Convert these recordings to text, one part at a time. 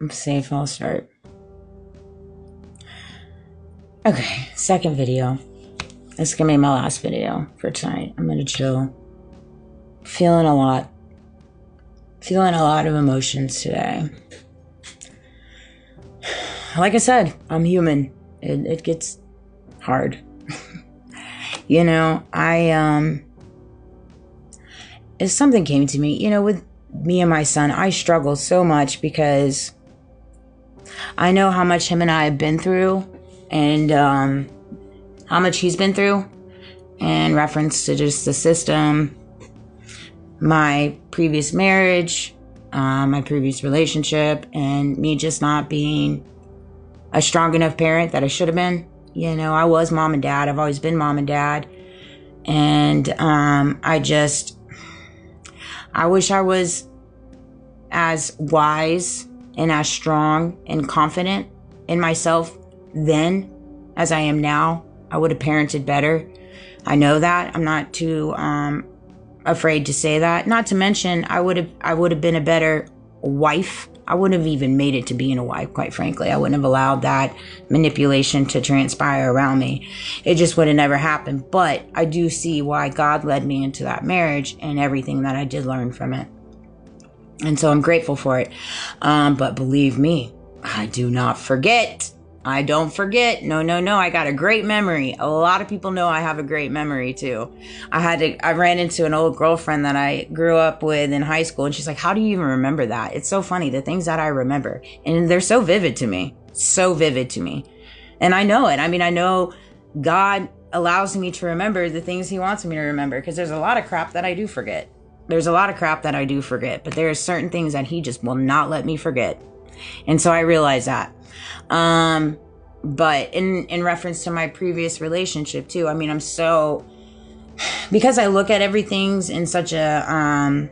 I'm safe. I'll start. Okay, second video. This is gonna be my last video for tonight. I'm gonna chill. Feeling a lot of emotions today. Like I said, I'm human. It gets hard. If something came to me, with me and my son, I struggle so much because I know how much him and I have been through and how much he's been through in reference to just the system, my previous marriage, my previous relationship, and me just not being a strong enough parent that I should have been. I was mom and dad. I've always been mom and dad. And I wish I was as wise and as strong and confident in myself then as I am now. I would have parented better. I know that. I'm not too afraid to say that. Not to mention, I would have been a better wife. I wouldn't have even made it to being a wife, quite frankly. I wouldn't have allowed that manipulation to transpire around me. It just would have never happened. But I do see why God led me into that marriage and everything that I did learn from it. And so I'm grateful for it. But believe me, I do not forget. I don't forget. No. I got a great memory. A lot of people know I have a great memory too. I ran into an old girlfriend that I grew up with in high school, and she's like, how do you even remember that? It's so funny, the things that I remember. And they're so vivid to me. So vivid to me. And I know it. I know God allows me to remember the things he wants me to remember, because there's a lot of crap that I do forget. But there are certain things that he just will not let me forget. And so I realize that. But in reference to my previous relationship too, I'm so, because I look at everything in such a,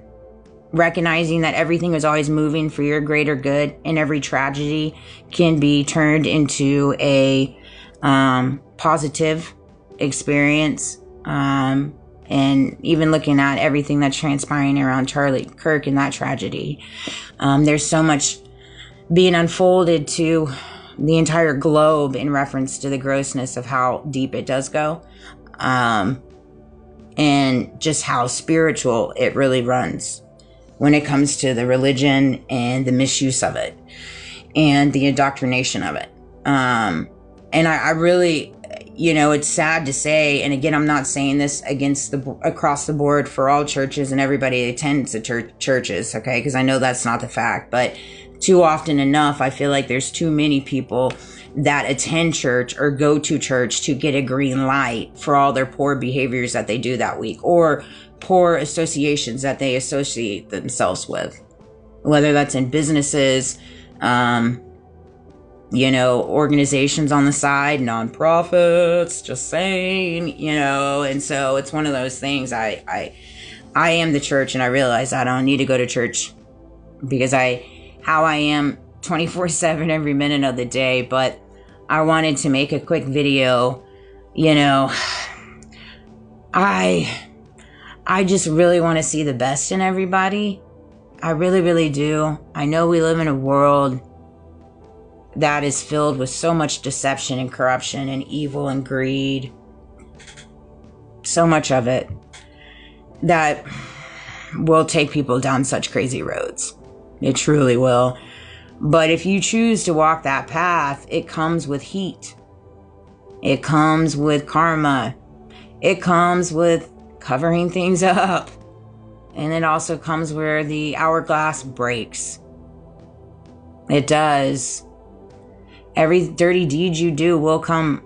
recognizing that everything is always moving for your greater good, and every tragedy can be turned into a, positive experience. And even looking at everything that's transpiring around Charlie Kirk and that tragedy, there's so much being unfolded to the entire globe in reference to the grossness of how deep it does go, and just how spiritual it really runs when it comes to the religion and the misuse of it and the indoctrination of it. And I really, it's sad to say, and again, I'm not saying this across the board for all churches and everybody that attends the churches, okay? Because I know that's not the fact, but too often enough, I feel like there's too many people that attend church or go to church to get a green light for all their poor behaviors that they do that week, or poor associations that they associate themselves with, whether that's in businesses, organizations on the side, nonprofits, just saying, and so it's one of those things. I am the church, and I realize I don't need to go to church because how I am 24/7 every minute of the day. But I wanted to make a quick video. I just really want to see the best in everybody. I really, really do. I know we live in a world that is filled with so much deception and corruption and evil and greed. So much of it that will take people down such crazy roads. It truly will. But if you choose to walk that path, it comes with heat. It comes with karma. It comes with covering things up. And it also comes where the hourglass breaks. It does. Every dirty deed you do will come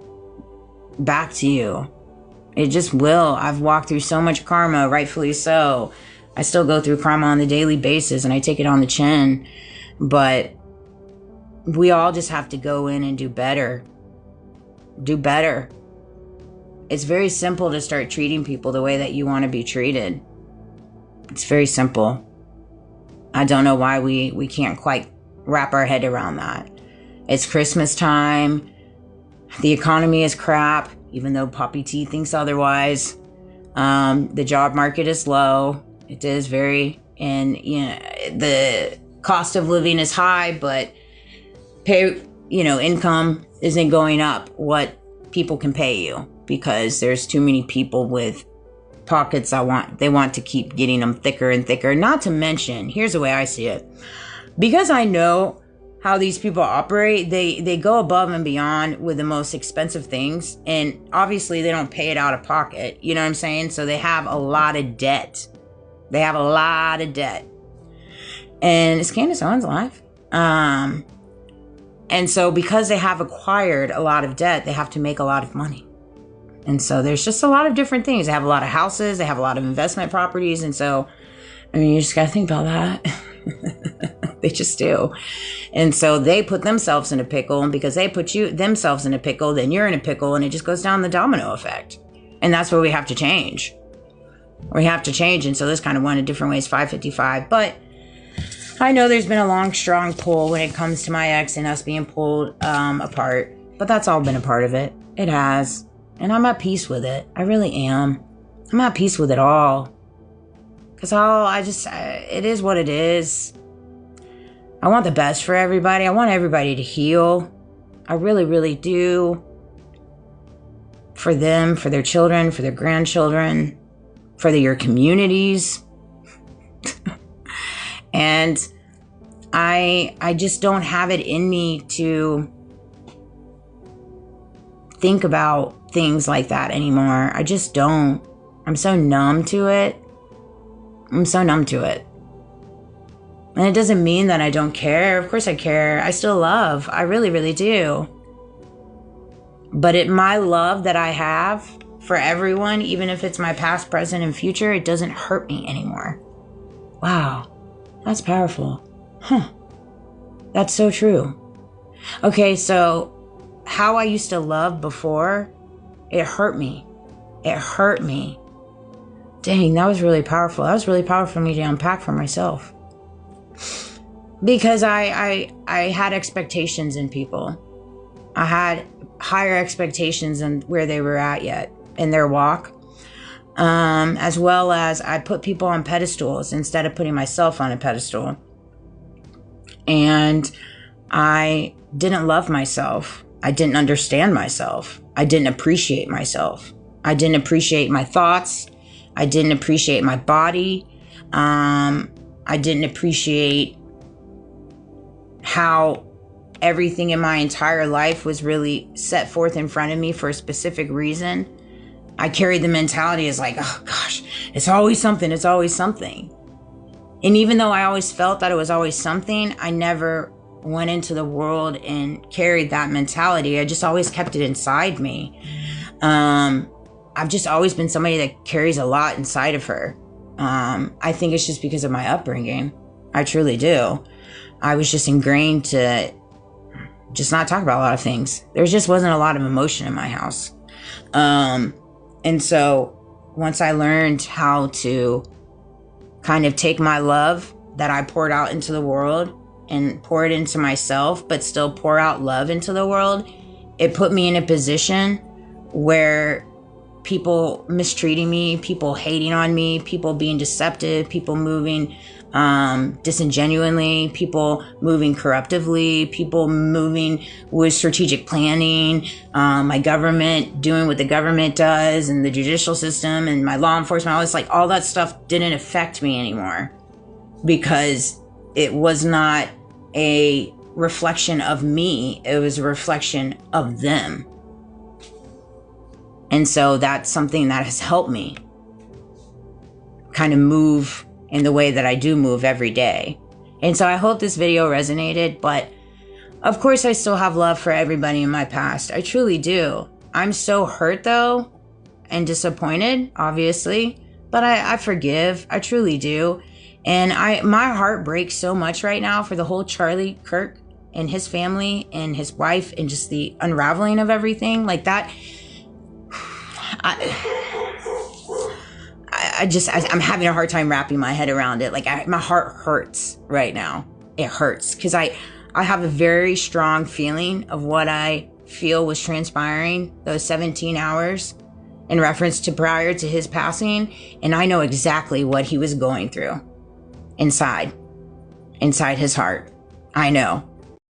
back to you. It just will. I've walked through so much karma, rightfully so. I still go through karma on a daily basis, and I take it on the chin. But we all just have to go in and do better. Do better. It's very simple to start treating people the way that you want to be treated. It's very simple. I don't know why we can't quite wrap our head around that. It's Christmas time. The economy is crap, even though Poppy T thinks otherwise. The job market is low. It is very, and the cost of living is high, but pay, income isn't going up what people can pay you, because there's too many people with pockets they want to keep getting them thicker and thicker. Not to mention, here's the way I see it. Because I know how these people operate, they go above and beyond with the most expensive things, and obviously they don't pay it out of pocket, you know what I'm saying? So they have a lot of debt. And is Candace Owens live? And so because they have acquired a lot of debt, they have to make a lot of money. And so there's just a lot of different things. They have a lot of houses, they have a lot of investment properties. And so, you just got to think about that. They just do. And so they put themselves in a pickle. And because they put themselves in a pickle, then you're in a pickle, and it just goes down the domino effect. And that's where we have to change. And so this kind of went in different ways, 555. But I know there's been a long, strong pull when it comes to my ex and us being pulled apart. But that's all been a part of it. It has. And I'm at peace with it. I really am. I'm at peace with it all. Because it is what it is. I want the best for everybody. I want everybody to heal. I really, really do. For them, for their children, for their grandchildren, for your communities. And I just don't have it in me to think about things like that anymore. I just don't. I'm so numb to it. And it doesn't mean that I don't care. Of course I care. I still love. I really, really do. But my love that I have for everyone, even if it's my past, present, and future, it doesn't hurt me anymore. Wow. That's powerful. Huh. That's so true. Okay, so how I used to love before, it hurt me. Dang, that was really powerful. That was really powerful for me to unpack for myself. Because I had expectations in people. I had higher expectations than where they were at yet in their walk. As well as I put people on pedestals instead of putting myself on a pedestal. And I didn't love myself. I didn't understand myself. I didn't appreciate myself. I didn't appreciate my thoughts. I didn't appreciate my body. I didn't appreciate how everything in my entire life was really set forth in front of me for a specific reason. I carried the mentality as like, oh gosh, it's always something. And even though I always felt that it was always something, I never went into the world and carried that mentality. I just always kept it inside me. I've just always been somebody that carries a lot inside of her. I think it's just because of my upbringing. I truly do. I was just ingrained to just not talk about a lot of things. There just wasn't a lot of emotion in my house. And so once I learned how to kind of take my love that I poured out into the world and pour it into myself, but still pour out love into the world, it put me in a position where people mistreating me, people hating on me, people being deceptive, people moving disingenuinely, people moving corruptively, people moving with strategic planning, my government doing what the government does, and the judicial system and my law enforcement, all that stuff didn't affect me anymore, because it was not a reflection of me, it was a reflection of them. And so that's something that has helped me kind of move in the way that I do move every day. And so I hope this video resonated, but of course I still have love for everybody in my past. I truly do. I'm so hurt though, and disappointed, obviously, but I forgive. I truly do. And my heart breaks so much right now for the whole Charlie Kirk and his family and his wife, and just the unraveling of everything like that. I'm having a hard time wrapping my head around it. My heart hurts right now. It hurts because I have a very strong feeling of what I feel was transpiring those 17 hours in reference to prior to his passing. And I know exactly what he was going through inside his heart. I know.